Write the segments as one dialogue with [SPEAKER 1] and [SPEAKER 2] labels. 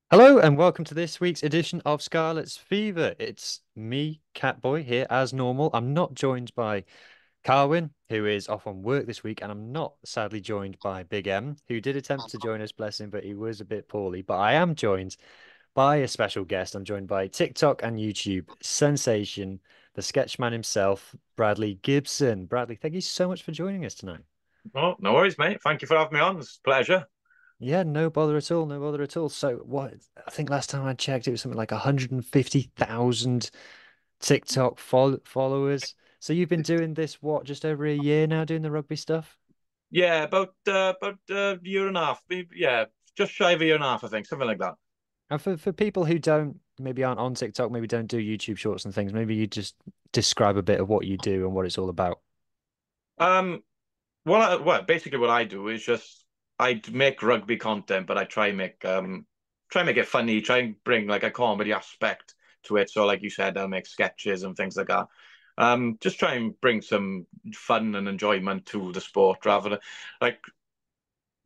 [SPEAKER 1] Hello and welcome to this week's edition of Scarlet's Fever. It's me, Catboy, here as normal. I'm not joined by Carwin, who is off on work this week, and I'm not sadly joined by Big M, who did attempt to join us, bless him, but he was a bit poorly. But I am joined by a special guest. I'm joined by TikTok and YouTube sensation, the sketchman himself, Bradley Gibson. Bradley, thank you so much for joining us tonight.
[SPEAKER 2] Oh, no worries, mate. Thank you for having me on. It's a pleasure.
[SPEAKER 1] Yeah, no bother at all, no bother at all. So what I think last time I checked it was something like 150,000 TikTok followers. So you've been doing this, what, just over a year now, doing the rugby stuff?
[SPEAKER 2] Yeah, about a year and a half. Yeah, just shy of a year and a half, I think, something like that.
[SPEAKER 1] And for people who don't, maybe aren't on TikTok, maybe don't do YouTube shorts and things, maybe you just describe a bit of what you do and what it's all about.
[SPEAKER 2] Um, well, basically what I do is just I make rugby content, but I try and make it funny, try and bring like a comedy aspect to it. So, like you said, I'll make sketches and things like that. Just try and bring some fun and enjoyment to the sport rather than like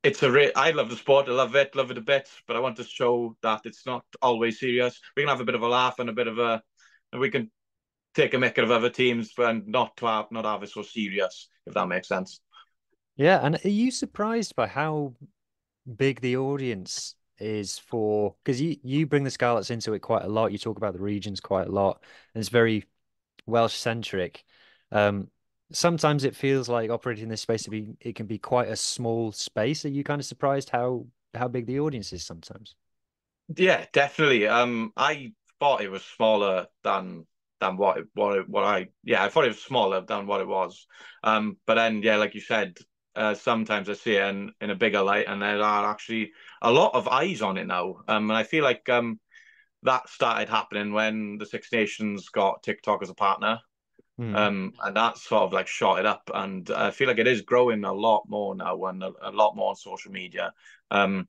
[SPEAKER 2] I love the sport. I love it a bit. But I want to show that it's not always serious. We can have a bit of a laugh and and we can take a mick of other teams, and not have it so serious. If that makes sense.
[SPEAKER 1] Yeah, and are you surprised by how big the audience is for, because you bring the Scarlets into it quite a lot. You talk about the regions quite a lot, and it's very Welsh centric. Um, Sometimes it feels like operating in this space to be it can be quite a small space. Are you kind of surprised how big the audience is sometimes?
[SPEAKER 2] Yeah, definitely. I thought it was smaller than what I yeah, I thought it was smaller than what it was. But then yeah, like you said, sometimes I see it in a bigger light, and there are actually a lot of eyes on it now. And I feel like that started happening when the Six Nations got TikTok as a partner.
[SPEAKER 1] Hmm.
[SPEAKER 2] And that sort of like shot it up, and I feel like it is growing a lot more now, and a lot more on social media. Um,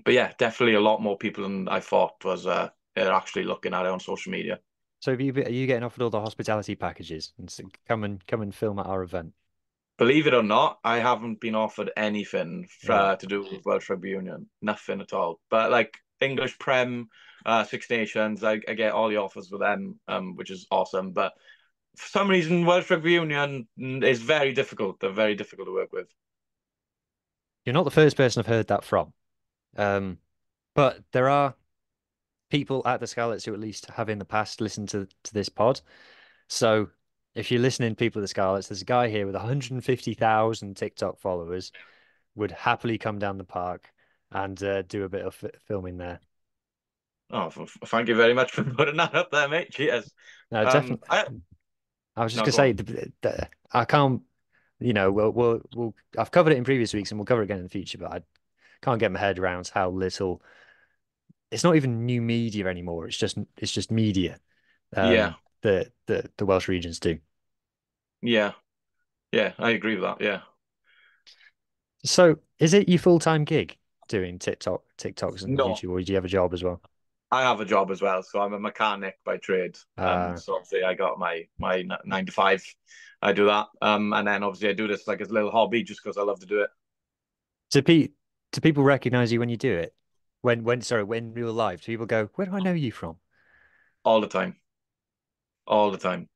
[SPEAKER 2] but yeah, definitely a lot more people than I thought are actually looking at it on social media.
[SPEAKER 1] So are you getting offered all the hospitality packages and so come and film at our event?
[SPEAKER 2] Believe it or not, I haven't been offered anything
[SPEAKER 1] Oh,
[SPEAKER 2] to do with Welsh Rugby Union, nothing at all. But like English Prem, Six Nations, I get all the offers with them, which is awesome. But for some reason, Welsh Rugby Union is very difficult. They're very difficult to work with.
[SPEAKER 1] you're not the first person I've heard that from. Um, but there are people at the Scarlets who at least have in the past listened to this pod. So if you're listening, people at the Scarlets, there's a guy here with 150,000 TikTok followers would happily come down the park and do a bit of filming there.
[SPEAKER 2] Oh, thank you very much for putting that up there, mate. Cheers.
[SPEAKER 1] No, definitely.
[SPEAKER 2] I
[SPEAKER 1] I was just
[SPEAKER 2] No,
[SPEAKER 1] gonna
[SPEAKER 2] go
[SPEAKER 1] say
[SPEAKER 2] on.
[SPEAKER 1] I can't. We'll. I've covered it in previous weeks and we'll cover it again in the future, but I can't get my head around how little. It's not even new media anymore. It's just media.
[SPEAKER 2] Yeah,
[SPEAKER 1] The Welsh regions do.
[SPEAKER 2] yeah, yeah. I agree with that. Yeah.
[SPEAKER 1] So, is it your full-time gig doing TikToks and
[SPEAKER 2] No,
[SPEAKER 1] YouTube, or do you have a job as well?
[SPEAKER 2] I have a job as well, so I'm a mechanic by trade.
[SPEAKER 1] Uh,
[SPEAKER 2] So obviously I got my 9 to 5. I do that. And then obviously I do this like as a little hobby just because I love to do it
[SPEAKER 1] do pe do people recognize you when you do it? When real life, do people go, "Where do I know you from?"
[SPEAKER 2] all the time, all the time.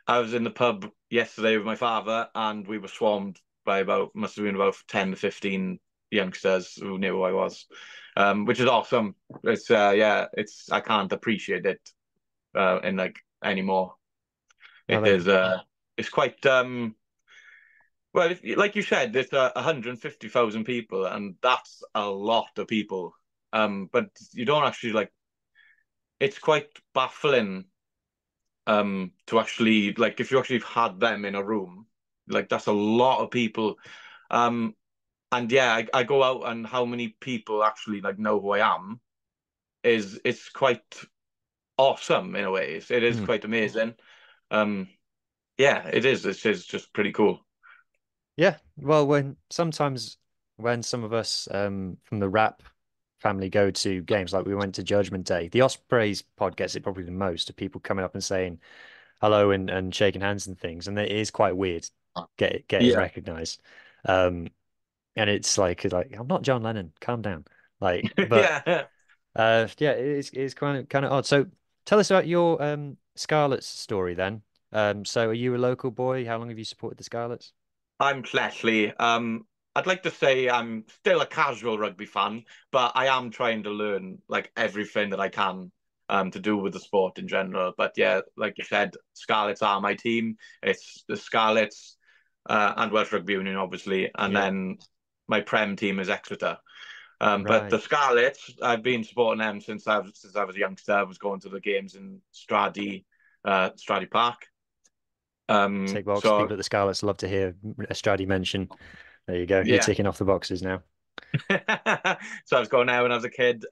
[SPEAKER 2] I was in the pub yesterday with my father, and we were swarmed by must have been about 10 to 15 youngsters who knew who I was, which is awesome. I can't appreciate it in like anymore.
[SPEAKER 1] No,
[SPEAKER 2] It is it's quite well, like you said, there's 150,000 people, and that's a lot of people. But you don't actually like. It's quite baffling. To actually like, if you actually had them in a room, like that's a lot of people. Um, and yeah, I go out, and how many people actually like know who I am is it's quite awesome in a way. It is
[SPEAKER 1] Hmm.
[SPEAKER 2] quite amazing. Um, yeah, it is. It's just pretty cool.
[SPEAKER 1] Yeah. Well, when some of us from the rap family go to games, like we went to Judgment Day, the Ospreys pod gets it probably the most of people coming up and saying hello and shaking hands and things, and it is quite weird getting
[SPEAKER 2] Yeah.
[SPEAKER 1] recognized. Um, and it's like I'm not John Lennon, calm down. But
[SPEAKER 2] Yeah,
[SPEAKER 1] yeah, it's kind of odd. So tell us about your Scarlets story then. So are you a local boy? How long have you supported the Scarlets?
[SPEAKER 2] I'm Leslie. I'd like to say I'm still a casual rugby fan, but I am trying to learn like everything that I can to do with the sport in general. But yeah, like you said, Scarlets are my team. It's the Scarlets and Welsh Rugby Union, obviously, and
[SPEAKER 1] Yeah,
[SPEAKER 2] then my Prem team is Exeter. But the
[SPEAKER 1] right.
[SPEAKER 2] Scarlets, I've been supporting them since I was a youngster. I was going to the games in Stradi Park.
[SPEAKER 1] Tick box.
[SPEAKER 2] So
[SPEAKER 1] People at the Scarlets love to hear a Strady mention. There you go. You're
[SPEAKER 2] yeah.
[SPEAKER 1] ticking off the boxes now.
[SPEAKER 2] So I was going there when I was a kid.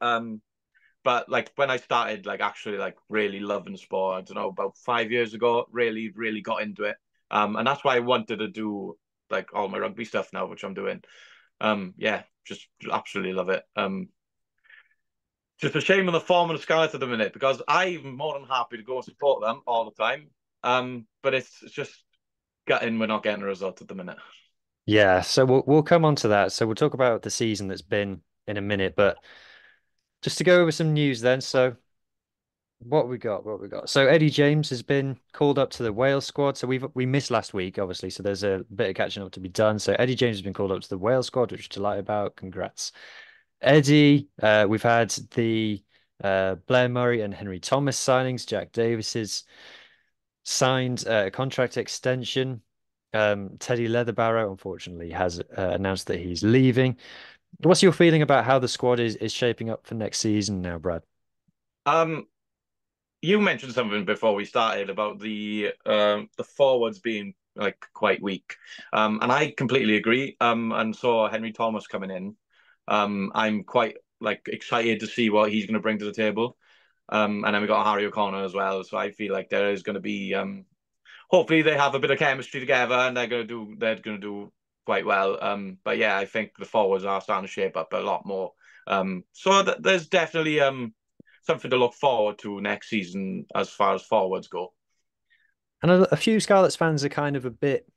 [SPEAKER 2] But like when I started like actually like really loving sport, I don't know, about 5 years ago, really, really got into it. And that's why I wanted to do like all my rugby stuff now, which I'm doing. Yeah, just absolutely love it. Just a shame on the form of the Scarlets at the minute because I'm more than happy to go and support them all the time. But it's just gutting we're not getting a result at the minute.
[SPEAKER 1] Yeah, so we'll come on to that. So we'll talk about the season that's been in a minute, but just to go over some news then. So what we got? What we got? So Eddie James has been called up to the Wales squad. So we missed last week, obviously. So there's a bit of catching up to be done. So Eddie James has been called up to the Wales squad, which we're delighted about. Congrats, Eddie. We've had the Blair Murray and Henry Thomas signings. Jack Davis's signed a contract extension. Teddy Leatherbarrow, unfortunately, has announced that he's leaving. What's your feeling about how the squad is shaping up for next season now, Brad?
[SPEAKER 2] Um, you mentioned something before we started about the forwards being like quite weak, and I completely agree. And so Henry Thomas coming in, I'm quite like excited to see what he's going to bring to the table. And then we got Harry O'Connor as well, so I feel like there is going to be hopefully they have a bit of chemistry together and they're going to do quite well. But yeah, I think the forwards are starting to shape up a lot more. So there's definitely something to look forward to next season as far as forwards go.
[SPEAKER 1] And a few Scarlets fans are kind of a bit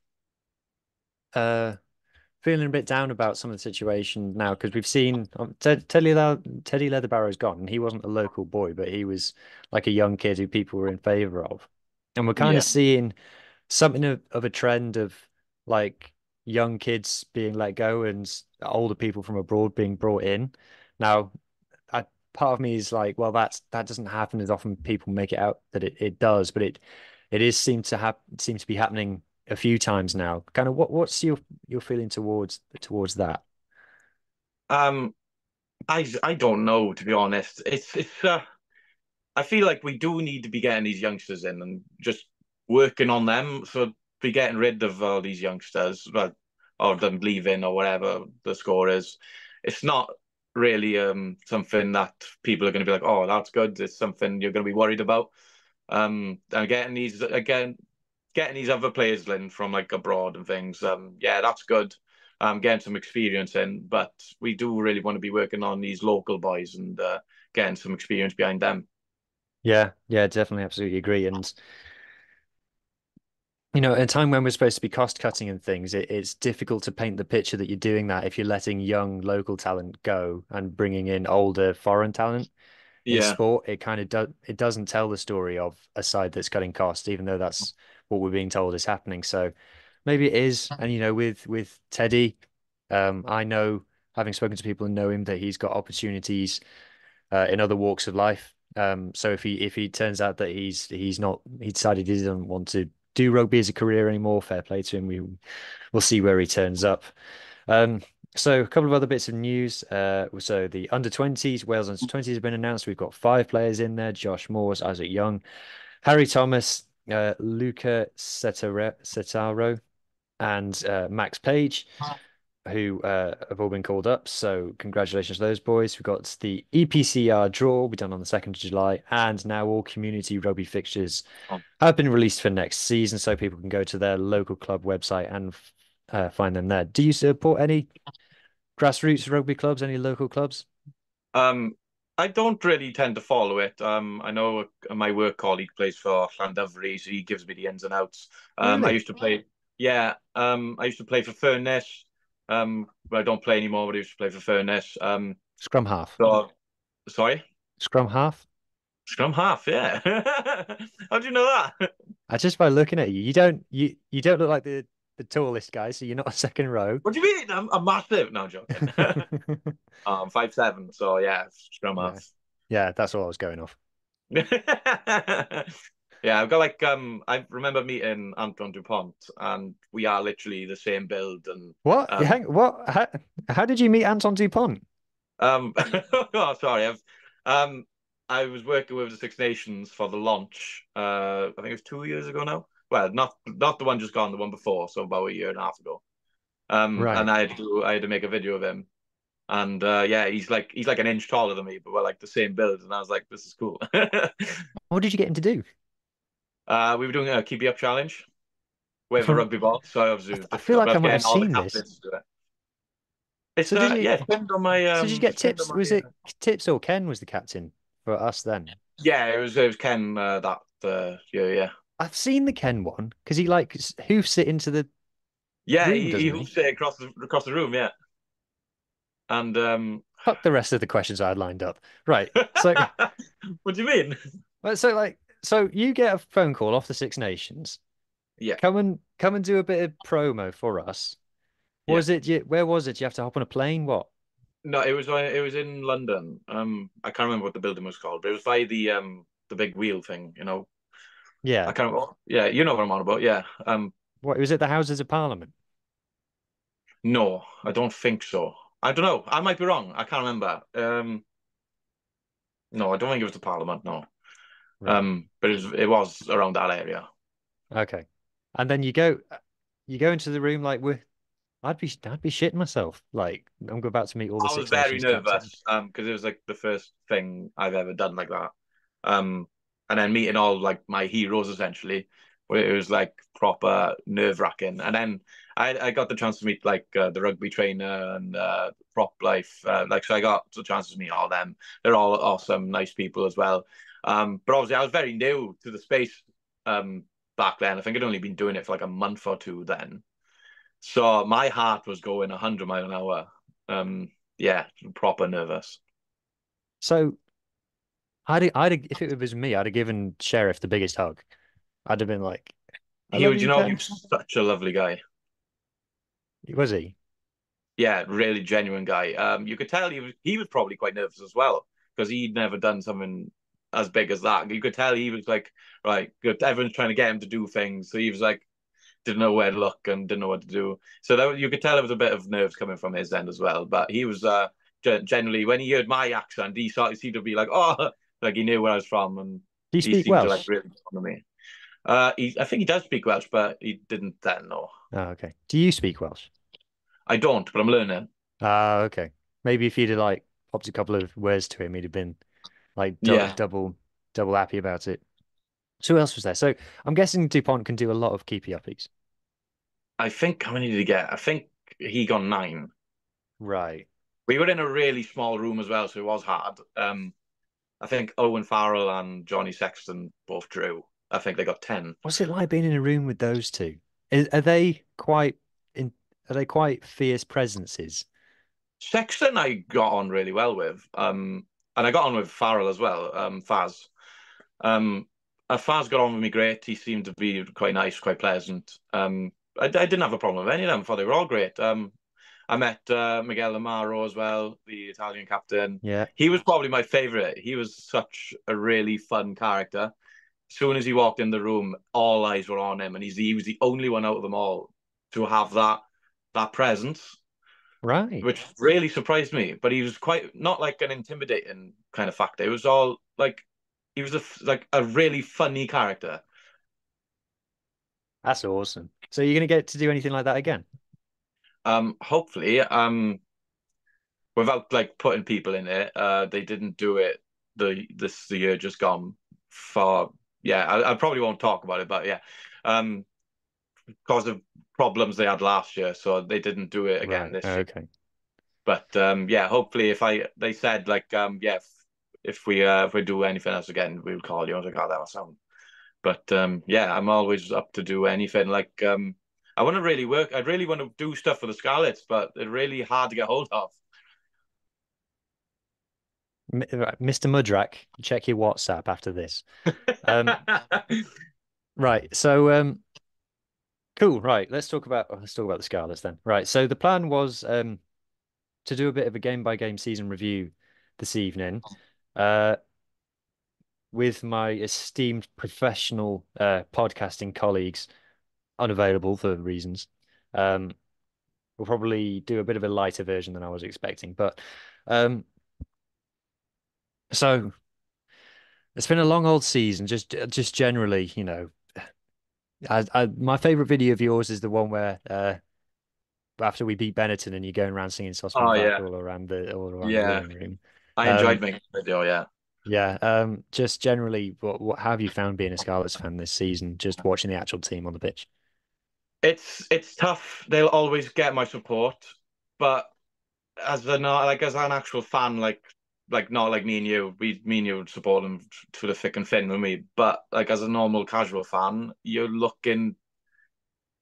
[SPEAKER 1] uh feeling a bit down about some of the situation now because we've seen Teddy Leatherbarrow's gone. And he wasn't a local boy, but he was like a young kid who people were in favor of. And we're kind of
[SPEAKER 2] Yeah.
[SPEAKER 1] seeing something of a trend of like young kids being let go and older people from abroad being brought in. Now, I, part of me is like, well, that doesn't happen as often people make it out that it does, but it is seems to be happening a few times now. Kind of what's your feeling towards that?
[SPEAKER 2] Um, I don't know, to be honest. It's I feel like we do need to be getting these youngsters in and just working on them. So be getting rid of all these youngsters, but or them leaving or whatever the score is. It's not really something that people are going to be like, oh, that's good. It's something you're going to be worried about. And getting these other players in from like abroad and things. Yeah, that's good. Getting some experience in, but we do really want to be working on these local boys and getting some experience behind them.
[SPEAKER 1] Yeah, yeah, definitely, absolutely agree. And at a time when we're supposed to be cost cutting and things, it's difficult to paint the picture that you're doing that if you're letting young local talent go and bringing in older foreign talent in
[SPEAKER 2] Yeah.
[SPEAKER 1] sport. It kind of doesn't tell the story of a side that's cutting costs, even though that's what we're being told is happening. So maybe it is. And with Teddy, I know having spoken to people and know him that he's got opportunities in other walks of life. So if he turns out that he decided he doesn't want to do rugby as a career anymore, fair play to him. We'll see where he turns up. Um, so a couple of other bits of news. So the under 20s, Wales under 20s have been announced. We've got five players in there: Josh Moores, Isaac Young, Harry Thomas, Luca Setaro, and Max Page, who have all been called up. So congratulations to those boys. We've got the EPCR draw will be done on the 2nd of July, and now all community rugby fixtures have been released for next season, so people can go to their local club website and find them there. Do you support any grassroots rugby clubs, any local clubs?
[SPEAKER 2] Um, I don't really tend to follow it. I know my work colleague plays for Llandovery, so he gives me the ins and outs. I
[SPEAKER 1] Really?
[SPEAKER 2] used to play, yeah, I used to play for Furness. But I don't play anymore, but I used to play for Furness.
[SPEAKER 1] Scrum half.
[SPEAKER 2] So sorry,
[SPEAKER 1] Scrum half.
[SPEAKER 2] scrum half. Yeah. How do you know that?
[SPEAKER 1] Just by looking at you, you don't look like the tallest guy, so you're not a second row.
[SPEAKER 2] What do you mean? I'm massive. No, I'm joking. 5'7", so yeah, scrum
[SPEAKER 1] Yeah.
[SPEAKER 2] half.
[SPEAKER 1] Yeah, that's all I was going off.
[SPEAKER 2] Yeah, I've got like I remember meeting Anton Dupont, and we are literally the same build. And
[SPEAKER 1] What?
[SPEAKER 2] um
[SPEAKER 1] What? How did you meet Anton Dupont?
[SPEAKER 2] oh, sorry, um I was working with the Six Nations for the launch. I think it was 2 years ago now. Well, not the one just gone, the one before, so about a year and a half ago. And
[SPEAKER 1] Right.
[SPEAKER 2] I had to make a video of him. And yeah, he's like an inch taller than me, but we're like the same build. And I was like, this is cool.
[SPEAKER 1] What did you get him to do?
[SPEAKER 2] We were doing a keepie up challenge with a rugby ball. So obviously
[SPEAKER 1] I feel like
[SPEAKER 2] I
[SPEAKER 1] I
[SPEAKER 2] was
[SPEAKER 1] might have
[SPEAKER 2] getting all the
[SPEAKER 1] seen this.
[SPEAKER 2] captains to do it. It's
[SPEAKER 1] So did
[SPEAKER 2] yeah,
[SPEAKER 1] you?
[SPEAKER 2] it's pinned on my
[SPEAKER 1] So did you get
[SPEAKER 2] it's pinned on
[SPEAKER 1] tips?
[SPEAKER 2] my
[SPEAKER 1] Was it tips or Ken was the captain for us then?
[SPEAKER 2] yeah, it was Ken that yeah, yeah.
[SPEAKER 1] I've seen the Ken one because he like hoofs it into the
[SPEAKER 2] Yeah,
[SPEAKER 1] room,
[SPEAKER 2] he
[SPEAKER 1] doesn't he?
[SPEAKER 2] hoofs it across the room, yeah. And
[SPEAKER 1] Fuck the rest of the questions I had lined up. Right. So,
[SPEAKER 2] what do you mean?
[SPEAKER 1] so you get a phone call off the Six Nations.
[SPEAKER 2] Yeah,
[SPEAKER 1] Come and do a bit of promo for us.
[SPEAKER 2] yeah.
[SPEAKER 1] Where was it? You have to hop on a plane? What?
[SPEAKER 2] No, it was in London. I can't remember what the building was called, but it was by the big wheel thing, you know. I
[SPEAKER 1] Yeah.
[SPEAKER 2] can't remember. Yeah, you know what I'm on about. Yeah.
[SPEAKER 1] What was it? The Houses of Parliament?
[SPEAKER 2] No, I don't think so. I don't know. I might be wrong. I can't remember. No, I don't think it was the Parliament. No.
[SPEAKER 1] Right.
[SPEAKER 2] But it was around that area.
[SPEAKER 1] Okay. And then you go into the room like with I'd be shitting myself. Like I'm about to meet all the
[SPEAKER 2] I was
[SPEAKER 1] Six
[SPEAKER 2] very
[SPEAKER 1] Nations captains.
[SPEAKER 2] nervous because it was like the first thing I've ever done like that. Um, and then meeting all like my heroes essentially, where it was like proper nerve-wracking. And then I got the chance to meet like the rugby trainer and prop life. Like so, I got the chance to meet all them. They're all awesome, nice people as well. But obviously, I was very new to the space back then. I think I'd only been doing it for like a month or two then. So my heart was going 100 mile an hour. Yeah, proper nervous.
[SPEAKER 1] So if it was me, I'd have given Sheriff the biggest hug. I'd have been like, "I
[SPEAKER 2] He
[SPEAKER 1] love
[SPEAKER 2] was,
[SPEAKER 1] you,
[SPEAKER 2] he
[SPEAKER 1] Ken."
[SPEAKER 2] was such a lovely guy.
[SPEAKER 1] Was he?
[SPEAKER 2] Yeah, really genuine guy. You could tell he was probably quite nervous as well because he'd never done something as big as that. You could tell he was like, right, good. Everyone's trying to get him to do things, so he was like, didn't know where to look and didn't know what to do. So you could tell there was a bit of nerves coming from his end as well. But he was generally when he heard my accent, he seemed to be like, oh, like he knew where I was from, and
[SPEAKER 1] Do you
[SPEAKER 2] he
[SPEAKER 1] speak
[SPEAKER 2] seemed to like
[SPEAKER 1] Welsh?
[SPEAKER 2] really honor me. I think he does speak Welsh, but he didn't then. No,
[SPEAKER 1] Oh, okay. Do you speak Welsh?
[SPEAKER 2] I don't, but I'm learning.
[SPEAKER 1] Ah, okay. Maybe if you'd have like popped a couple of words to him, he'd have been like
[SPEAKER 2] Yeah,
[SPEAKER 1] double happy about it. So who else was there? So I'm guessing Dupont can do a lot of keepie-uppies.
[SPEAKER 2] I think how many did he get? I think he got 9.
[SPEAKER 1] Right.
[SPEAKER 2] We were in a really small room as well, so it was hard. I think Owen Farrell and Johnny Sexton both drew. I think they got 10.
[SPEAKER 1] What's it like being in a room with those two? Are they quite in? Are they quite fierce presences?
[SPEAKER 2] Sexton I got on really well with, and I got on with Farrell as well. Faz, um, Faz got on with me great. He seemed to be quite nice, quite pleasant. I didn't have a problem with any of them. I thought they were all great. I met Miguel Amaro as well, the Italian captain.
[SPEAKER 1] Yeah.
[SPEAKER 2] He was probably my favorite. He was such a really fun character. As soon as he walked in the room, all eyes were on him, and he was the only one out of them all to have that presence,
[SPEAKER 1] Right.
[SPEAKER 2] which really surprised me. But he was quite not like an intimidating kind of factor. It was all like he was like a really funny character.
[SPEAKER 1] That's awesome. So you're gonna get to do anything like that again?
[SPEAKER 2] Hopefully, without like putting people in it, they didn't do it the year just gone for yeah. I probably won't talk about it, but yeah, because of problems they had last year, so they didn't do it again
[SPEAKER 1] Right.
[SPEAKER 2] this year.
[SPEAKER 1] Okay.
[SPEAKER 2] But yeah, hopefully, they said like yeah, if we do anything else again, we'll call you. I was like, oh, that was sound. But yeah, I'm always up to do anything. Like I want to really work. I'd really want to do stuff for the Scarlets, but they're really hard to get hold of.
[SPEAKER 1] Right, Mr. Mudrak, check your WhatsApp after this. Um, right. So, cool. Right. Let's talk about the Scarlets then. Right. So the plan was to do a bit of a game by game season review this evening, uh, with my esteemed professional podcasting colleagues unavailable for reasons. Um, we'll probably do a bit of a lighter version than I was expecting, but um, so it's been a long old season. Just generally, my favorite video of yours is the one where after we beat Benetton and you're going around singing Sosman
[SPEAKER 2] Oh
[SPEAKER 1] Vak
[SPEAKER 2] yeah,
[SPEAKER 1] all around the
[SPEAKER 2] yeah.
[SPEAKER 1] living room.
[SPEAKER 2] I enjoyed
[SPEAKER 1] Um,
[SPEAKER 2] making the video. Yeah,
[SPEAKER 1] yeah. Just generally, what have you found being a Scarlets fan this season? Just watching the actual team on the pitch.
[SPEAKER 2] it's tough. They'll always get my support, but as an actual fan, like not like me and you, me and you would support them to the thick and thin with me. But like as a normal casual fan, you're looking.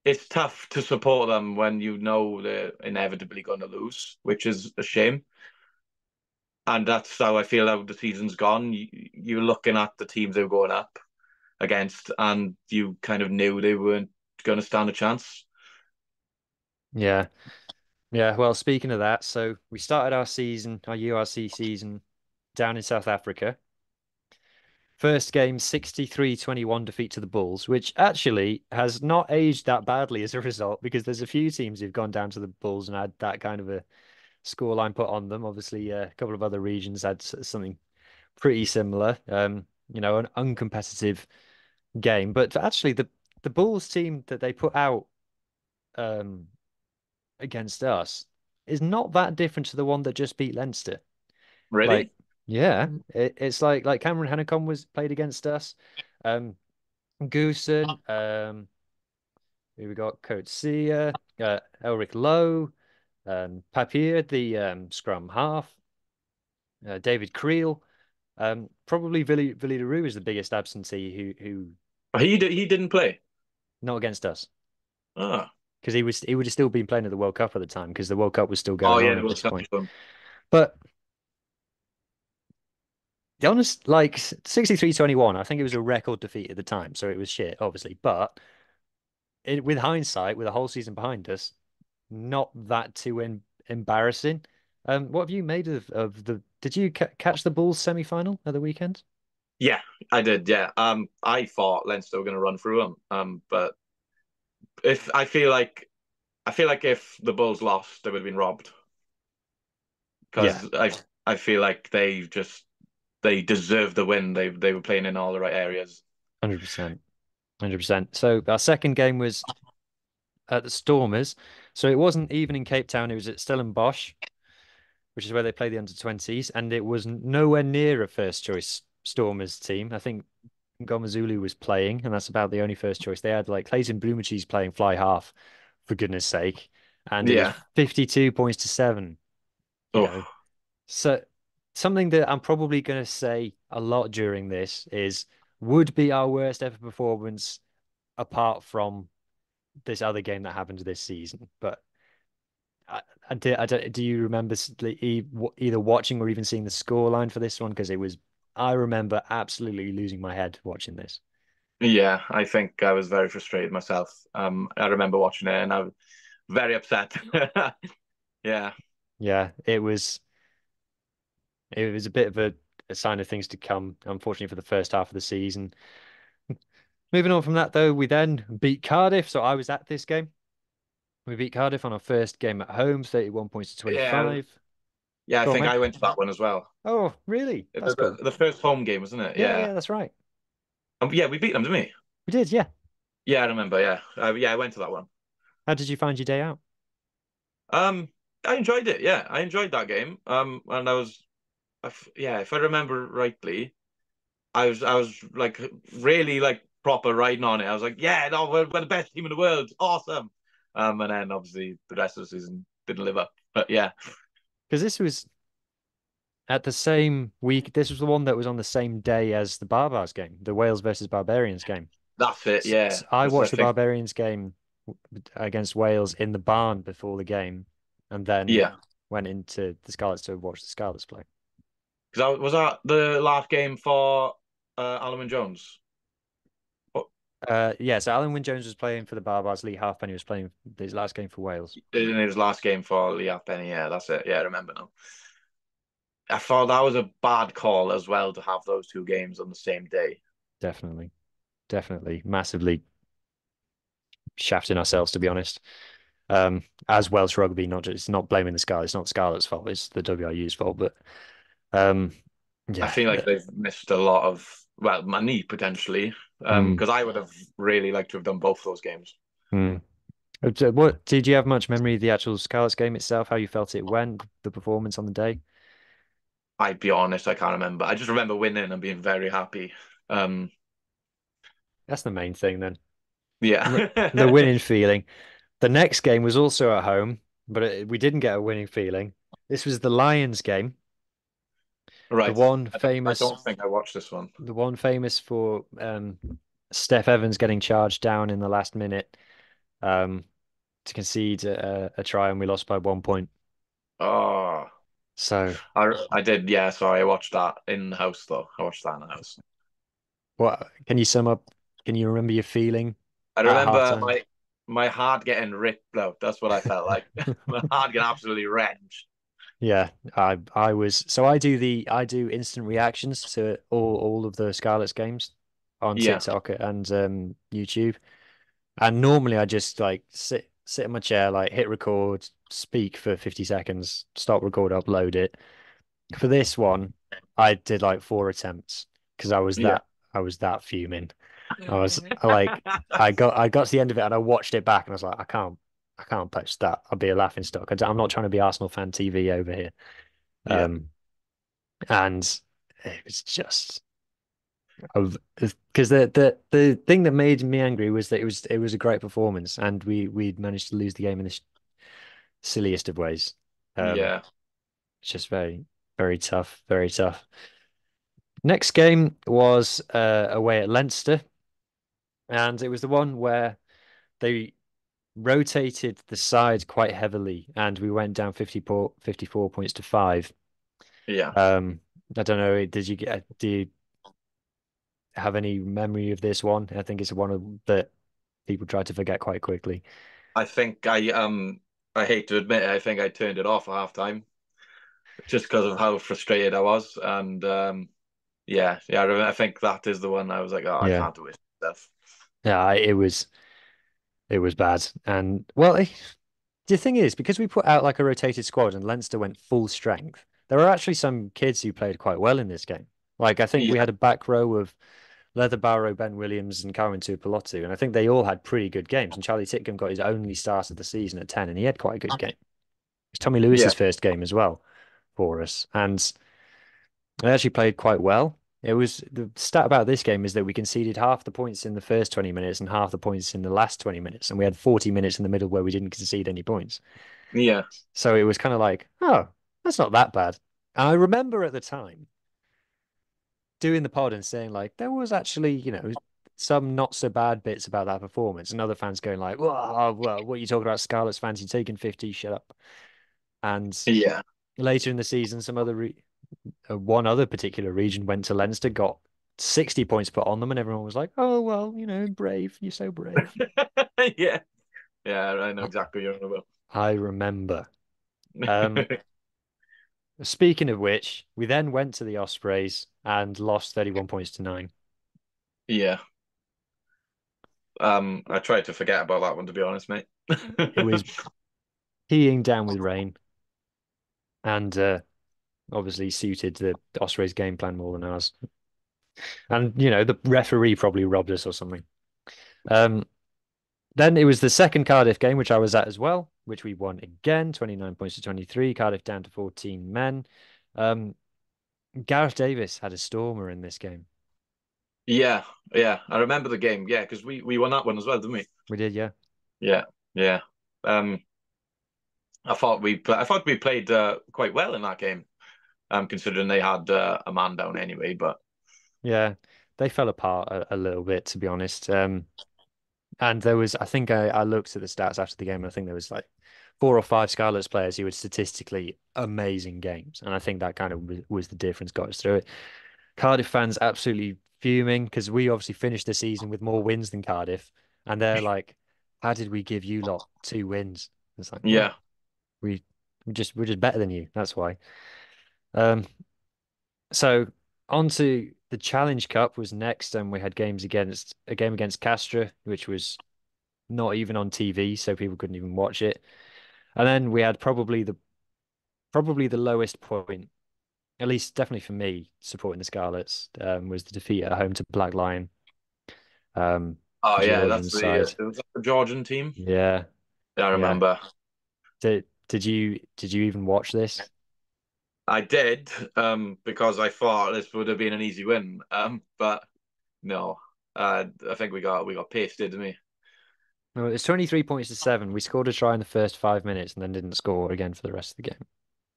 [SPEAKER 2] It's tough to support them when you know they're inevitably going to lose, which is a shame. And that's how I feel how the season's gone. You're looking at the teams they were going up against, and you kind of knew they weren't going to stand a chance.
[SPEAKER 1] Yeah. Yeah. Well, speaking of that, so we started our URC season down in South Africa. First game, 63-21 defeat to the Bulls, which actually has not aged that badly as a result because there's a few teams who've gone down to the Bulls and had that kind of a scoreline put on them. Obviously, a couple of other regions had something pretty similar. An uncompetitive game, but actually the Bulls team that they put out um, against us is not that different to the one that just beat Leinster. Like,
[SPEAKER 2] Really?
[SPEAKER 1] yeah, it's like Cameron Hennecon was played against us. Um, Goosen, who we got Coetzee, Elric Lowe, Papier, the scrum half, David Creel. Probably Villy LaRue is the biggest absentee who
[SPEAKER 2] He didn't play.
[SPEAKER 1] not against us
[SPEAKER 2] Ah.
[SPEAKER 1] because he would have still been playing at the World Cup at the time because the World Cup was still
[SPEAKER 2] Oh
[SPEAKER 1] going
[SPEAKER 2] yeah,
[SPEAKER 1] on
[SPEAKER 2] it
[SPEAKER 1] at
[SPEAKER 2] was
[SPEAKER 1] this
[SPEAKER 2] tough
[SPEAKER 1] point.
[SPEAKER 2] for him.
[SPEAKER 1] But the honest, like 63-21, I think it was a record defeat at the time, so it was shit, obviously. But with hindsight, with a whole season behind us, not that too embarrassing. What have you made of the? Did you catch the Bulls semi-final at the weekend?
[SPEAKER 2] Yeah, I did. Yeah. I thought Leinster were going to run through him. But if I feel like if the Bulls lost, they would have been robbed
[SPEAKER 1] Yeah,
[SPEAKER 2] because I feel like they deserve the win. They were playing in all the right areas.
[SPEAKER 1] 100%, 100%. So our second game was at the Stormers. So it wasn't even in Cape Town. It was at Stellenbosch, which is where they play the under-20s, and it was nowhere near a first choice Stormers team. I think Ngomazulu was playing, and that's about the only first choice. They had like Clayton Blumachi's playing fly half, for goodness sake. And it was
[SPEAKER 2] Yeah.
[SPEAKER 1] 52 points to seven, you know.
[SPEAKER 2] Oh,
[SPEAKER 1] So something that I'm probably going to say a lot during this is would be our worst ever performance apart from this other game that happened this season. But I don't, do you remember either watching or even seeing the scoreline for this one? Because I remember absolutely losing my head watching this.
[SPEAKER 2] yeah. I think I was very frustrated myself. I remember watching it and I was very upset. Yeah.
[SPEAKER 1] Yeah, it was a bit of a sign of things to come, unfortunately, for the first half of the season. Moving on from that, though, we then beat Cardiff. So I was at this game. We beat Cardiff on our first game at home, 31 points to
[SPEAKER 2] Yeah.
[SPEAKER 1] 25.
[SPEAKER 2] Yeah. I
[SPEAKER 1] Go on,
[SPEAKER 2] think
[SPEAKER 1] mate.
[SPEAKER 2] I went to that one as well.
[SPEAKER 1] Oh, really? That's cool.
[SPEAKER 2] The first home game, wasn't it?
[SPEAKER 1] Yeah,
[SPEAKER 2] Yeah.
[SPEAKER 1] yeah, that's right.
[SPEAKER 2] Yeah, we beat them, didn't we?
[SPEAKER 1] We did, yeah.
[SPEAKER 2] Yeah, I remember. Yeah. Yeah, I went to that one.
[SPEAKER 1] How did you find your day out?
[SPEAKER 2] Um, I enjoyed it. Yeah, I enjoyed that game. And yeah, if I remember rightly, I was like really like proper riding on it. I was like, yeah, no, we're the best team in the world. Awesome. And then obviously the rest of the season didn't live up. But yeah,
[SPEAKER 1] Because this was at the same week. This was the one that was on the same day as the Barbars game, the Wales versus Barbarians game.
[SPEAKER 2] that's it. Yeah,
[SPEAKER 1] I
[SPEAKER 2] that's I
[SPEAKER 1] watched the
[SPEAKER 2] think.
[SPEAKER 1] Barbarians game against Wales in the barn before the game, and then
[SPEAKER 2] Yeah,
[SPEAKER 1] went into the Scarlets to watch the Scarlets play.
[SPEAKER 2] Because was that the last game for Alan and Jones? Oh,
[SPEAKER 1] Yeah, so Alan Wynne-Jones was playing for the Barbars. Lee Halfpenny was playing his last game for Wales.
[SPEAKER 2] in his last game for Lee Penny. Yeah, that's it. Yeah, I remember now. I thought that was a bad call as well to have those two games on the same day.
[SPEAKER 1] Definitely, definitely, massively shafting ourselves, to be honest. As Welsh rugby, not just it's not blaming the Scarlets, it's not Scarlet's fault, it's the WRU's fault. But um,
[SPEAKER 2] I
[SPEAKER 1] yeah,
[SPEAKER 2] feel like they've missed a lot of well money potentially.
[SPEAKER 1] mm,
[SPEAKER 2] Because I would have really liked to have done both those games.
[SPEAKER 1] mm. What did you have much memory of the actual Scarlets game itself? How you felt it went, the performance on the day?
[SPEAKER 2] I'd be honest, I can't remember. I just remember winning and being very happy. Um,
[SPEAKER 1] That's the main thing then. The
[SPEAKER 2] yeah.
[SPEAKER 1] winning feeling. The next game was also at home, but we didn't get a winning feeling. This was the Lions game, the
[SPEAKER 2] Right.
[SPEAKER 1] one
[SPEAKER 2] I
[SPEAKER 1] famous,
[SPEAKER 2] don't think I watched this one.
[SPEAKER 1] the one famous for Steph Evans getting charged down in the last minute um, to concede a try, and we lost by 1 point.
[SPEAKER 2] Oh,
[SPEAKER 1] So,
[SPEAKER 2] I did. Yeah, sorry, I watched that in the house though. I watched that in the house.
[SPEAKER 1] what can you sum up? Can you remember your feeling
[SPEAKER 2] I
[SPEAKER 1] at
[SPEAKER 2] remember
[SPEAKER 1] halftime?
[SPEAKER 2] my heart getting ripped out. That's what I felt like. My heart getting absolutely wrenched.
[SPEAKER 1] Yeah, I was so I do instant reactions to all of the Scarlets games on
[SPEAKER 2] Yeah,
[SPEAKER 1] TikTok and YouTube. And normally I just like sit in my chair, like hit record, speak for 50 seconds, stop record, upload it. For this one, I did like 4 attempts because
[SPEAKER 2] yeah,
[SPEAKER 1] I was that fuming. Like I got to the end of it and I watched it back and I was like, I can't post that. I'll be a laughing stock. I'm not trying to be Arsenal fan TV over here.
[SPEAKER 2] yeah,
[SPEAKER 1] Um, and it was just of because the thing that made me angry was that it was a great performance and we'd managed to lose the game in the silliest of ways.
[SPEAKER 2] yeah.
[SPEAKER 1] It's just very tough, very tough. Next game was away at Leinster, and it was the one where they rotated the side quite heavily, and we went down 54 points to 5.
[SPEAKER 2] Yeah.
[SPEAKER 1] Um, I don't know, do you have any memory of this one? I think it's one of that people try to forget quite quickly.
[SPEAKER 2] I think I hate to admit it, I think I turned it off at halftime just because of how frustrated I was. And yeah, I think that is the one I was like, oh, I
[SPEAKER 1] Yeah.
[SPEAKER 2] can't do it. Stuff.
[SPEAKER 1] Yeah, it was bad. And well, the thing is, because we put out like a rotated squad and Leinster went full strength, there are actually some kids who played quite well in this game. Like I think we
[SPEAKER 2] Yeah,
[SPEAKER 1] had a back row of Leather Barrow, Ben Williams, and Karen Tuipulotu, and I think they all had pretty good games. And Charlie Titcombe got his only start of the season at 10, and he had quite a good game. It's Tommy
[SPEAKER 2] yeah,
[SPEAKER 1] Lewis's first game as well for us, and they actually played quite well. It was the stat about this game is that we conceded half the points in the first 20 minutes and half the points in the last 20 minutes, and we had 40 minutes in the middle where we didn't concede any points.
[SPEAKER 2] yeah,
[SPEAKER 1] So it was kind of like, oh, that's not that bad. And I remember at the time doing the pod and saying like there was actually, some not so bad bits about that performance, and other fans going like, well, what are you talking about? Scarlet's fans, you taking 50, shut up. And
[SPEAKER 2] yeah.
[SPEAKER 1] later in the season, one other particular region went to Leinster, got 60 points put on them, and everyone was like, oh, well, brave. You're so brave.
[SPEAKER 2] Yeah, yeah, I know exactly what you're on
[SPEAKER 1] I remember. Um,
[SPEAKER 2] about.
[SPEAKER 1] Speaking of which, we then went to the Ospreys and lost 31 points to 9.
[SPEAKER 2] Yeah. I tried to forget about that one to be honest, mate.
[SPEAKER 1] It was peeing down with rain and obviously suited the Ospreys game plan more than ours. And, the referee probably robbed us or something. Um, Then it was the second Cardiff game, which I was at as well, which we won again, 29 points to 23. Cardiff down to 14 men. Um, Gareth Davis had a stormer in this game.
[SPEAKER 2] Yeah, yeah. I remember the game. Yeah, because we won that one as well, didn't we?
[SPEAKER 1] We did, yeah.
[SPEAKER 2] Yeah, yeah. Um, I thought we played quite well in that game. Considering they had a man down anyway. But
[SPEAKER 1] Yeah. They fell apart a little bit, to be honest. And there was, I think I looked at the stats after the game, and I think there was like four or five Scarlets players who had statistically amazing games, and I think that kind of was the difference, got us through it. Cardiff fans absolutely fuming because we obviously finished the season with more wins than Cardiff, and they're like, "How did we give you lot 2 wins?" It's like, well,
[SPEAKER 2] Yeah.
[SPEAKER 1] we we're just better than you. That's why. Um, so on to the Challenge Cup was next, and we had games against a game against Castra, which was not even on TV, so people couldn't even watch it. And then we had probably the lowest point, at least definitely for me, supporting the Scarlets, was the defeat at home to Black Lion,
[SPEAKER 2] Oh yeah,
[SPEAKER 1] Georgian side.
[SPEAKER 2] it was the Georgian team.
[SPEAKER 1] Yeah,
[SPEAKER 2] Yeah, I
[SPEAKER 1] yeah.
[SPEAKER 2] remember.
[SPEAKER 1] Did you even watch this?
[SPEAKER 2] I did, because I thought this would have been an easy win. But no. I think we got pasted, didn't we?
[SPEAKER 1] No, it's 23 points to 7. We scored a try in the first 5 minutes and then didn't score again for the rest of the game.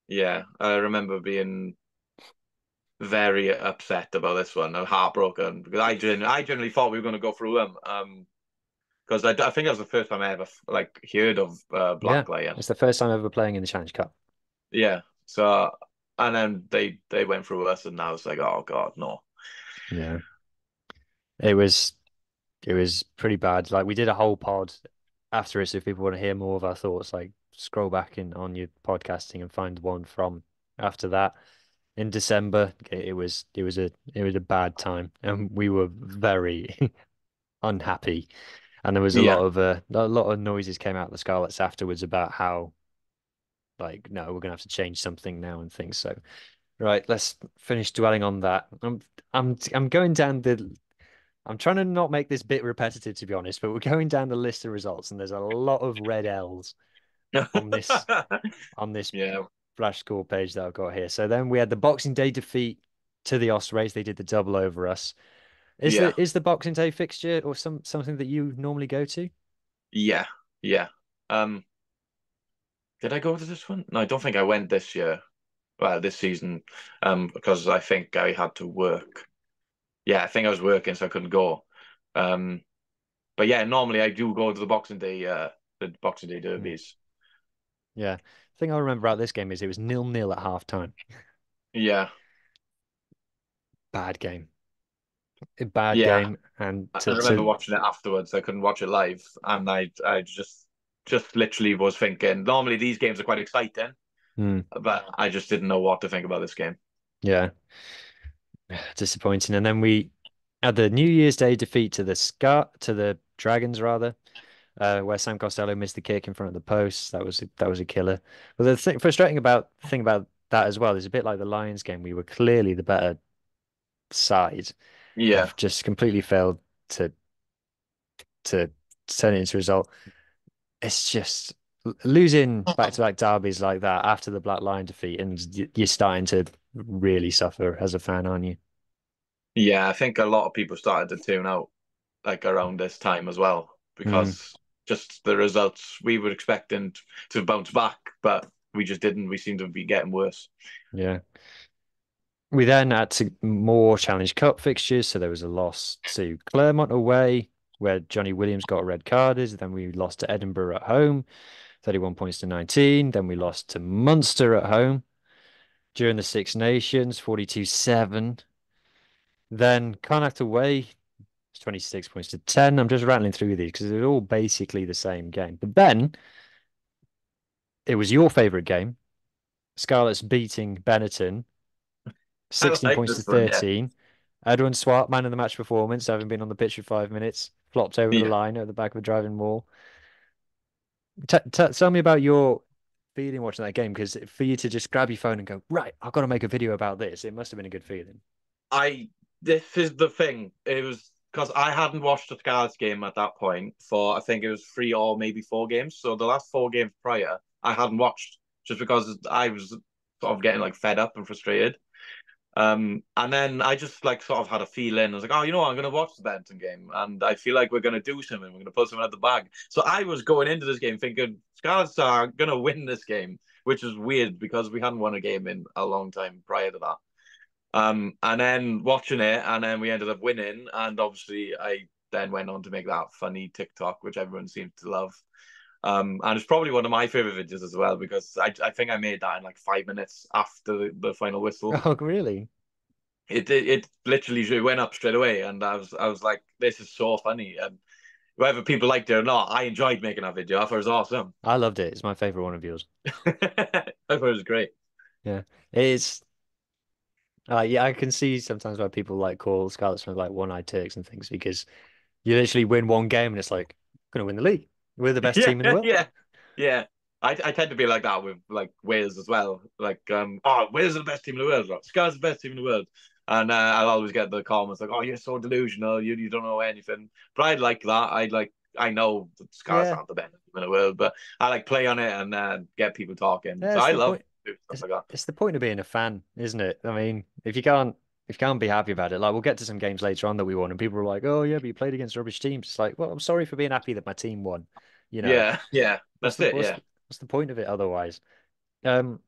[SPEAKER 2] Yeah, I remember being very upset about this one. I'm heartbroken because I generally thought we were going to go through them. Because I think that was the first time I ever like heard of
[SPEAKER 1] Yeah,
[SPEAKER 2] Black Lion.
[SPEAKER 1] it's the first time ever playing in the Challenge Cup.
[SPEAKER 2] Yeah. So and then they went through us, and I was like, oh God, no.
[SPEAKER 1] Yeah, it was it was pretty bad. Like we did a whole pod after it, so if people want to hear more of our thoughts, like scroll back in on your podcasting and find one from after that. In December, it was a bad time, and we were very unhappy. And there was
[SPEAKER 2] Yeah.
[SPEAKER 1] a lot of noises came out of the Scarlets afterwards about how like no, we're gonna have to change something now and things. So right, let's finish dwelling on that. I'm going down the I'm trying to not make this bit repetitive to be honest, but we're going down the list of results and there's a lot of red L's on this on this
[SPEAKER 2] Yeah.
[SPEAKER 1] flash score page that I've got here. So then we had the Boxing Day defeat to the Ospreys. They did the double over us.
[SPEAKER 2] Yeah.
[SPEAKER 1] Is the Boxing Day fixture or something that you normally go to?
[SPEAKER 2] Yeah. Yeah. Um, did I go to this one? No, I don't think I went this year. Well, this season, because I think I had to work. Yeah, I think I was working, so I couldn't go. Um, but yeah, normally I do go to the Boxing Day
[SPEAKER 1] Hmm.
[SPEAKER 2] derbies.
[SPEAKER 1] Yeah. The thing I remember about this game is it was 0-0 at half time.
[SPEAKER 2] Yeah,
[SPEAKER 1] Bad game. A bad
[SPEAKER 2] yeah.
[SPEAKER 1] game. And
[SPEAKER 2] I remember watching it afterwards. I couldn't watch it live, and I just literally was thinking. Normally these games are quite exciting,
[SPEAKER 1] hmm,
[SPEAKER 2] but I just didn't know what to think about this game.
[SPEAKER 1] yeah, disappointing. And then we had the New Year's Day defeat to the Dragons rather, where Sam Costello missed the kick in front of the post. That was a killer. But the frustrating thing about that as well is a bit like the Lions game. We were clearly the better side,
[SPEAKER 2] Yeah,
[SPEAKER 1] have just completely failed to to turn it into a result. It's just losing back-to-back derbies like that after the Black Lion defeat, and you're starting to really suffer as a fan, aren't you?
[SPEAKER 2] yeah. I think a lot of people started to tune out like around this time as well
[SPEAKER 1] Mm,
[SPEAKER 2] because just the results we were expecting to bounce back, but we just didn't. We seem to be getting worse.
[SPEAKER 1] yeah. We then had more Challenge Cup fixtures, so there was a loss to Claremont away, where Johnny Williams got red carded. Then we lost to Edinburgh at home, 31 points to 19. Then we lost to Munster at home during the Six Nations, 42-7. Then Connacht away, 26 points to 10. I'm just rattling through these because they're all basically the same game. But then it was your favourite game, Scarlets beating Benetton,
[SPEAKER 2] I
[SPEAKER 1] 16
[SPEAKER 2] like
[SPEAKER 1] points to
[SPEAKER 2] this one, yeah.
[SPEAKER 1] 13. Edwin Swart, man of the match performance, having been on the pitch for 5 minutes, flopped over the
[SPEAKER 2] Yeah.
[SPEAKER 1] line at the back of a driving wall. Tell me about your feeling watching that game, because for you to just grab your phone and go, right, I've got to make a video about this, it must have been a good feeling.
[SPEAKER 2] I This is the thing. It was because I hadn't watched the Scarlets game at that point for I think it was 3 or maybe 4 games. So the last 4 games prior, I hadn't watched just because I was sort of getting like fed up and frustrated. And then I just like sort of had a feeling. I was like, oh, I'm going to watch the Benton game, and I feel like we're going to do something. We're going to put something at the bag. So I was going into this game thinking Scarlets are going to win this game, which is weird because we hadn't won a game in a long time prior to that. And then watching it, and then we ended up winning, and obviously I then went on to make that funny TikTok, which everyone seemed to love. And it's probably one of my favorite videos as well because I think I made that in like 5 minutes after the final whistle.
[SPEAKER 1] Oh, really?
[SPEAKER 2] It literally went up straight away, and I was like, this is so funny. And whether people liked it or not, I enjoyed making that video. I thought it was awesome.
[SPEAKER 1] I loved it. It's my favorite one of yours.
[SPEAKER 2] I thought it was great.
[SPEAKER 1] Yeah. It's yeah, I can see sometimes why people like call Scarlets Fever like one-eyed Turks and things because you literally win one game and it's like, gonna win the league. We're the best
[SPEAKER 2] Yeah,
[SPEAKER 1] team in the world.
[SPEAKER 2] yeah, yeah. I tend to be like that with like Wales as well. Like, oh, Wales are the best team in the world. Right? Scar's the best team in the world. And I'll always get the comments like, "Oh, you're so delusional. You don't know anything." But I like that. I know that Scars
[SPEAKER 1] Yeah.
[SPEAKER 2] aren't the best team in the world, but I like play on it and get people talking.
[SPEAKER 1] Yeah,
[SPEAKER 2] So
[SPEAKER 1] it's
[SPEAKER 2] I
[SPEAKER 1] the
[SPEAKER 2] love
[SPEAKER 1] point.
[SPEAKER 2] doing stuff
[SPEAKER 1] It's,
[SPEAKER 2] like that.
[SPEAKER 1] it's the point of being a fan, isn't it? I mean, if you can't be happy about it, like we'll get to some games later on that we won, and people are like, "Oh yeah, but you played against rubbish teams." It's like, well, I'm sorry for being happy that my team won. You know,
[SPEAKER 2] Yeah, yeah,
[SPEAKER 1] what's
[SPEAKER 2] that's
[SPEAKER 1] the
[SPEAKER 2] it.
[SPEAKER 1] what's
[SPEAKER 2] Yeah,
[SPEAKER 1] the, what's the point of it otherwise? Um,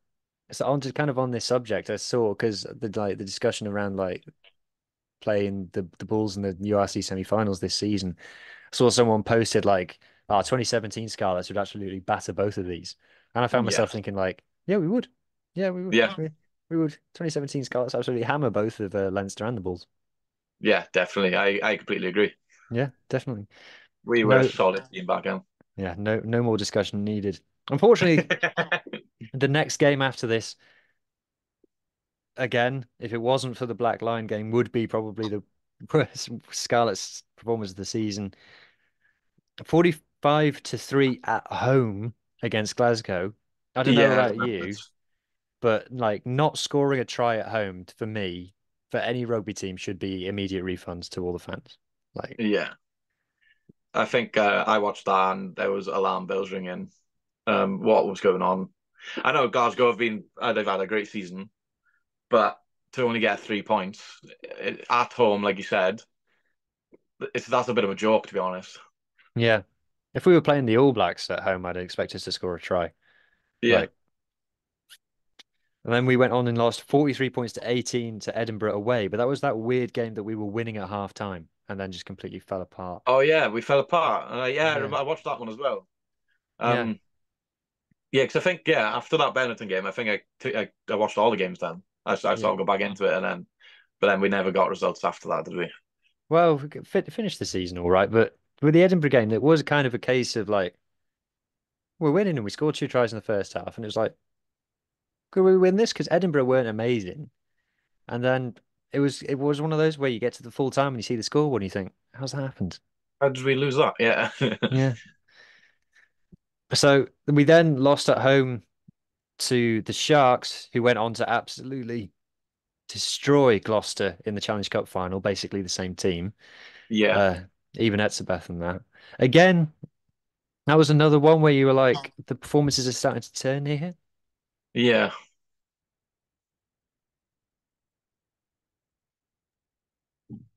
[SPEAKER 1] so on to kind of on this subject, I saw because the discussion around like playing the Bulls in the URC semi-finals this season. I saw someone posted like, "Our 2017 Scarlets would absolutely batter both of these," and I found
[SPEAKER 2] yeah,
[SPEAKER 1] myself thinking like, "Yeah, we would. Yeah, we would.
[SPEAKER 2] yeah,
[SPEAKER 1] We would. 2017 Scarlets absolutely hammer both of Leinster and the Bulls."
[SPEAKER 2] yeah. Definitely, I completely agree.
[SPEAKER 1] Yeah, definitely.
[SPEAKER 2] We were a
[SPEAKER 1] No,
[SPEAKER 2] solid team back then.
[SPEAKER 1] yeah, no more discussion needed. Unfortunately, the next game after this, again, if it wasn't for the Black Line game, would be probably the worst Scarlets performance of the season. 45-3 at home against Glasgow. I don't know
[SPEAKER 2] Yeah, I
[SPEAKER 1] about
[SPEAKER 2] remember
[SPEAKER 1] you,
[SPEAKER 2] this.
[SPEAKER 1] but like not scoring a try at home for me, for any rugby team, should be immediate refunds to all the fans. Like,
[SPEAKER 2] Yeah. I think I watched that and there was alarm bells ringing. What was going on? I know Glasgow they've had a great season, but to only get 3 points at home, like you said, that's a bit of a joke, to be honest.
[SPEAKER 1] yeah, if we were playing the All Blacks at home, I'd expect us to score a try.
[SPEAKER 2] Yeah.
[SPEAKER 1] Like, and then we went on and lost 43 points to 18 to Edinburgh away, but that was that weird game that we were winning at half time and then just completely fell apart.
[SPEAKER 2] Oh yeah, we fell apart. Yeah,
[SPEAKER 1] Yeah,
[SPEAKER 2] I watched that one as well.
[SPEAKER 1] yeah,
[SPEAKER 2] Um, yeah, because I think after that Benetton game, I think I watched all the games then. I
[SPEAKER 1] yeah.
[SPEAKER 2] sort of go back into it, and then but then we never got results after that, did we?
[SPEAKER 1] Well, we could finish the season all right, but with the Edinburgh game, it was kind of a case of like we're winning and we scored two tries in the first half, and it was like, could we win this? Because Edinburgh weren't amazing, and then it was one of those where you get to the full time and you see the scoreboard and you think, how's that happened?
[SPEAKER 2] How did we lose that? Yeah.
[SPEAKER 1] Yeah. So we then lost at home to the Sharks, who went on to absolutely destroy Gloucester in the Challenge Cup final, basically the same team.
[SPEAKER 2] Yeah.
[SPEAKER 1] Uh, even Etzebeth and that. Again, that was another one where you were like, the performances are starting to turn here.
[SPEAKER 2] Yeah.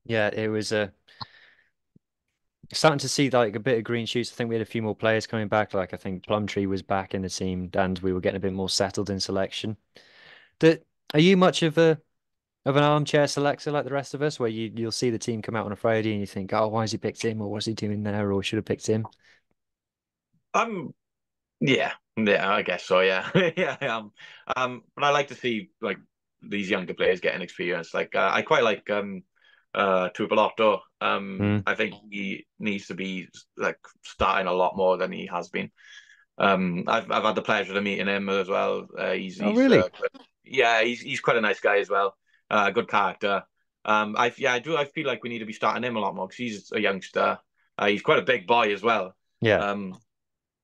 [SPEAKER 1] Yeah, it was starting to see like a bit of green shoots. I think we had a few more players coming back. Like I think Plumtree was back in the team, and we were getting a bit more settled in selection. Do, are you much of an armchair selector like the rest of us, where you'll see the team come out on a Friday and you think, oh, why has he picked him, or what's he doing there, or should have picked him?
[SPEAKER 2] I'm Yeah, yeah, I guess so. Yeah, yeah, I am. But I like to see like these younger players getting experience. Like I quite like Tupeloto.
[SPEAKER 1] Mm.
[SPEAKER 2] I think he needs to be like starting a lot more than he has been. I've had the pleasure of meeting him as well.
[SPEAKER 1] Oh, really?
[SPEAKER 2] Yeah, he's quite a nice guy as well. Good character. I feel like we need to be starting him a lot more because he's a youngster. He's quite a big boy as well.
[SPEAKER 1] Yeah,
[SPEAKER 2] Um,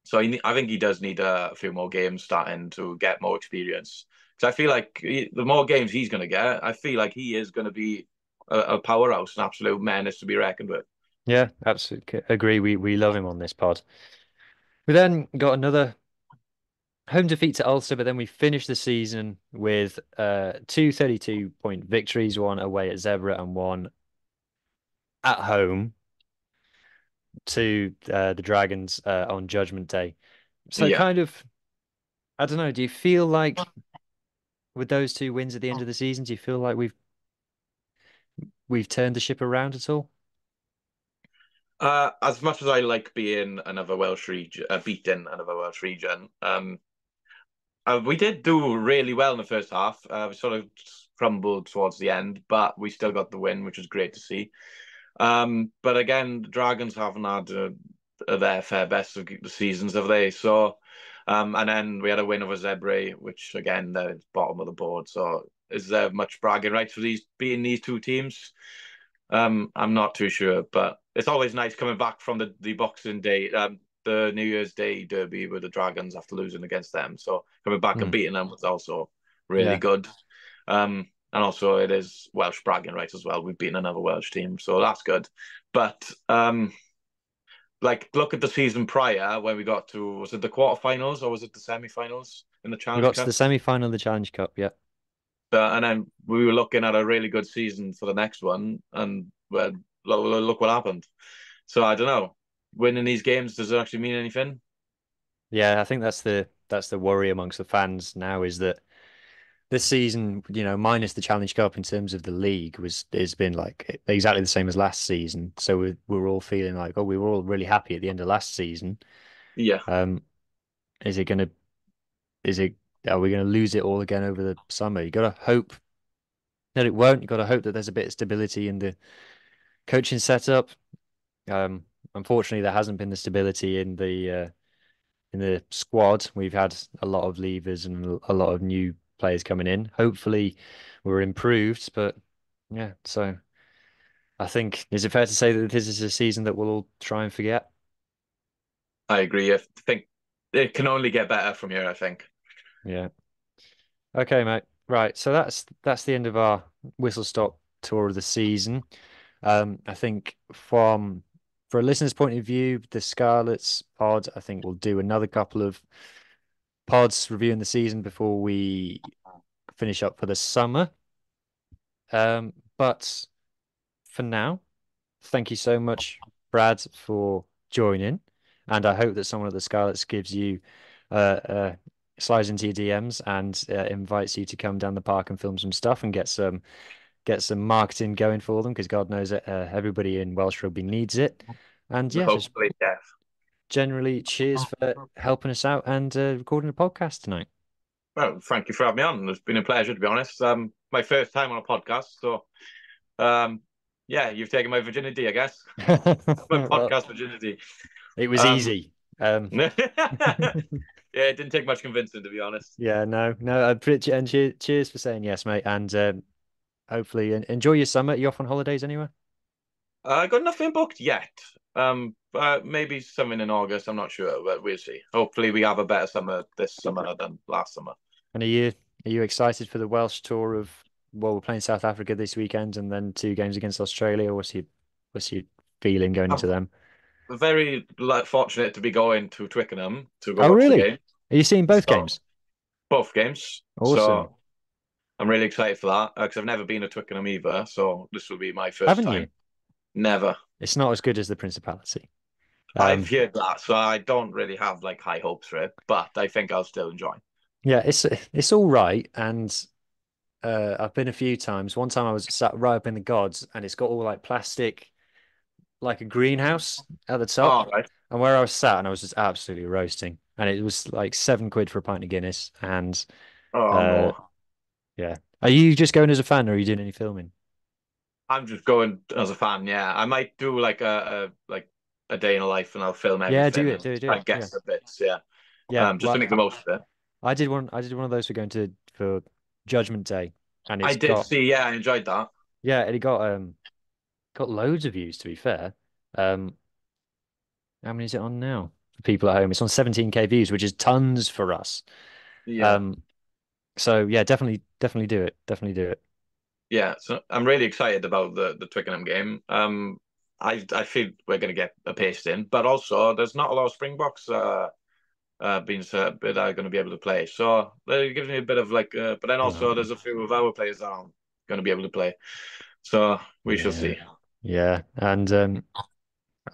[SPEAKER 2] so I think he does need a few more games starting to get more experience. Because I feel like the more games he's going to get, I feel like he is going to be a powerhouse, an absolute menace to be reckoned with.
[SPEAKER 1] yeah, absolutely agree. We love him on this pod. We then got another home defeat to Ulster, but then we finished the season with two 32-point victories, one away at Zebra and one at home to the Dragons on Judgment Day. So
[SPEAKER 2] Yeah.
[SPEAKER 1] kind of, I don't know, do you feel like with those two wins at the end of the season, do you feel like we've turned the ship around at all?
[SPEAKER 2] As much as I like being another Welsh region, beating another Welsh region, we did do really well in the first half. We sort of crumbled towards the end, but we still got the win, which was great to see. But again, the Dragons haven't had their fair best of the seasons, have they? So, and then we had a win over Zebre, which again, they're bottom of the board. So, is there much bragging rights for these beating these two teams? I'm not too sure, but it's always nice coming back from the Boxing Day, the New Year's Day derby with the Dragons after losing against them. So coming back and
[SPEAKER 1] Hmm.
[SPEAKER 2] beating them was also really
[SPEAKER 1] Yeah.
[SPEAKER 2] good. And also it is Welsh bragging rights as well. We've beaten another Welsh team, so that's good. But like look at the season prior when we got to, was it the quarterfinals or was it the semi-finals in the
[SPEAKER 1] We
[SPEAKER 2] Challenge
[SPEAKER 1] got to the
[SPEAKER 2] Cup?
[SPEAKER 1] semi-final of the Challenge Cup. Yeah.
[SPEAKER 2] And then we were looking at a really good season for the next one, and well, look what happened. So I don't know. Winning these games, does it actually mean anything?
[SPEAKER 1] Yeah, I think that's the worry amongst the fans now is that this season, minus the Challenge Cup in terms of the league has been like exactly the same as last season. So we're all feeling like, oh, we were all really happy at the end of last season.
[SPEAKER 2] Yeah,
[SPEAKER 1] Um, is it gonna is it are we gonna lose it all again over the summer? You gotta hope that it won't. You gotta hope that there's a bit of stability in the coaching setup. Um, Unfortunately, there hasn't been the stability in the squad. We've had a lot of leavers and a lot of new players coming in. Hopefully, we're improved, but yeah. So I think is it fair to say that this is a season that we'll all try and forget?
[SPEAKER 2] I agree. I think it can only get better from here, I think.
[SPEAKER 1] Yeah. Okay, mate. Right. So that's the end of our whistle stop tour of the season. I think for a listener's point of view, the Scarlets pod, I think we'll do another couple of pods reviewing the season before we finish up for the summer. But for now, thank you so much, Brad, for joining. And I hope that someone at the Scarlets gives you slides into your DMs and invites you to come down the park and film some stuff and get some marketing going for them because God knows that everybody in Welsh rugby needs it. And yeah, just
[SPEAKER 2] Hopefully, yeah.
[SPEAKER 1] generally cheers for helping us out and recording a podcast tonight.
[SPEAKER 2] Well, thank you for having me on. It's been a pleasure, to be honest. My first time on a podcast, so yeah, you've taken my virginity, I guess. My
[SPEAKER 1] Well,
[SPEAKER 2] podcast virginity.
[SPEAKER 1] it was
[SPEAKER 2] Um,
[SPEAKER 1] easy.
[SPEAKER 2] yeah, it didn't take much convincing, to be honest.
[SPEAKER 1] Yeah, no, no. And cheers for saying yes, mate. And hopefully enjoy your summer. You off on holidays anywhere?
[SPEAKER 2] I got nothing booked yet. Maybe something in August. I'm not sure, but we'll see. Hopefully, we have a better summer this summer than last summer.
[SPEAKER 1] And are you excited for the Welsh tour of well, we're playing South Africa this weekend and then two games against Australia. What's your feeling going into
[SPEAKER 2] I'm
[SPEAKER 1] them?
[SPEAKER 2] very fortunate to be going to Twickenham to go
[SPEAKER 1] Oh,
[SPEAKER 2] watch the
[SPEAKER 1] really?
[SPEAKER 2] game.
[SPEAKER 1] Are you seeing both
[SPEAKER 2] So
[SPEAKER 1] games?
[SPEAKER 2] both games.
[SPEAKER 1] Awesome.
[SPEAKER 2] So I'm really excited for that because I've never been to Twickenham either. So this will be my first
[SPEAKER 1] Haven't you?
[SPEAKER 2] time. Never.
[SPEAKER 1] It's not as good as the Principality.
[SPEAKER 2] I've
[SPEAKER 1] Um,
[SPEAKER 2] heard that, so I don't really have like high hopes for it, but I think I'll still enjoy.
[SPEAKER 1] yeah, it's all right, and I've been a few times. One time I was sat right up in the gods, and it's got all like plastic, like a greenhouse at the top,
[SPEAKER 2] All right.
[SPEAKER 1] and where I was sat, and I was just absolutely roasting, and it was like 7 quid for a pint of Guinness, and
[SPEAKER 2] Oh
[SPEAKER 1] uh,
[SPEAKER 2] no.
[SPEAKER 1] yeah. Are you just going as a fan, or are you doing any filming?
[SPEAKER 2] I'm just going as a fan. Yeah, I might do like a day in a life, and I'll film
[SPEAKER 1] Yeah, do
[SPEAKER 2] everything
[SPEAKER 1] it,
[SPEAKER 2] and
[SPEAKER 1] do it, do
[SPEAKER 2] try
[SPEAKER 1] it.
[SPEAKER 2] and
[SPEAKER 1] Yeah,
[SPEAKER 2] guess the bits. Yeah,
[SPEAKER 1] yeah.
[SPEAKER 2] just to
[SPEAKER 1] Well,
[SPEAKER 2] make the most of it.
[SPEAKER 1] I did one. I did one of those for Judgment Day, and
[SPEAKER 2] I
[SPEAKER 1] it's
[SPEAKER 2] did
[SPEAKER 1] got
[SPEAKER 2] see. Yeah, I enjoyed that.
[SPEAKER 1] yeah, and it got loads of views. To be fair, um, how many is it on now? For people at home, it's on 17K views, which is tons for us.
[SPEAKER 2] Yeah,
[SPEAKER 1] Um, so yeah, definitely do it. Definitely do it.
[SPEAKER 2] yeah. So I'm really excited about the Twickenham game. I feel we're going to get a pace in, but also there's not a lot of Springboks being that are going to be able to play. So it gives me a bit of like, but then also
[SPEAKER 1] Oh,
[SPEAKER 2] there's a few of our players that aren't going to be able to play. So we shall
[SPEAKER 1] yeah,
[SPEAKER 2] see.
[SPEAKER 1] yeah. And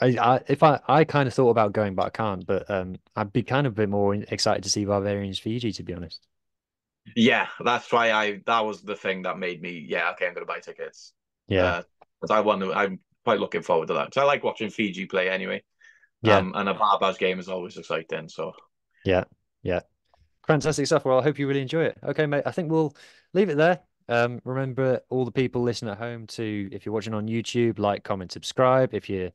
[SPEAKER 1] if I kind of thought about going, but I can't. But I'd be kind of a bit more excited to see Barbarians Fiji, to be honest.
[SPEAKER 2] Yeah, that's why that was the thing that made me, yeah, okay, I'm going to buy tickets.
[SPEAKER 1] Yeah,
[SPEAKER 2] Uh, because I want to, I'm quite looking forward to that. Because I like watching Fiji play anyway.
[SPEAKER 1] Yeah,
[SPEAKER 2] And a Barba's game is always exciting. So
[SPEAKER 1] yeah, yeah. Fantastic stuff. Well, I hope you really enjoy it. Okay, mate. I think we'll leave it there. Remember all the people listening at home to, if you're watching on YouTube, like, comment, subscribe. If you're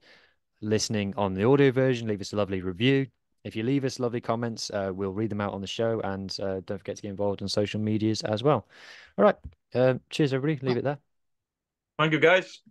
[SPEAKER 1] listening on the audio version, leave us a lovely review. If you leave us lovely comments, we'll read them out on the show. And don't forget to get involved on social medias as well. All right. Cheers, everybody. Leave it there.
[SPEAKER 2] thank you guys.